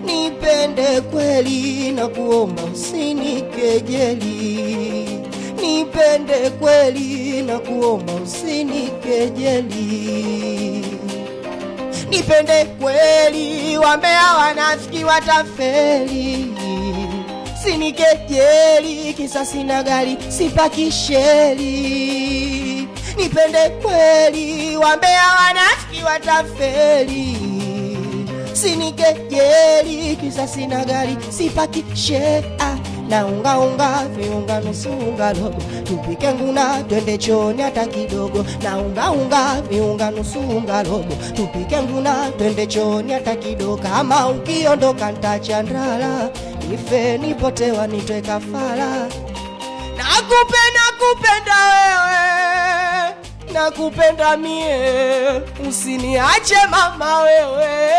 Nipende kweli na kuomba usinikejeli. Nipende kweli na kuomba usinikejeli. Nipende kweli, wambea wanafiki watafeli. Sinikejeli, kisa sina gari sipaki sheli. Nipende kweli, wambea wanafiki watafeli. Sinikejeli, kisa sina gari sipaki shea. Na unga viunga nusu unga robo, tupike nguna twende chooni hata kidogo. Na unga viunga nusu unga robo, tupike nguna twende chooni hata kidogo. Kama ukiondoka nitachandala, nife nipotewa nitwe kafara. Nakupenda wewe, nakupenda mie, usiniache mama wewe.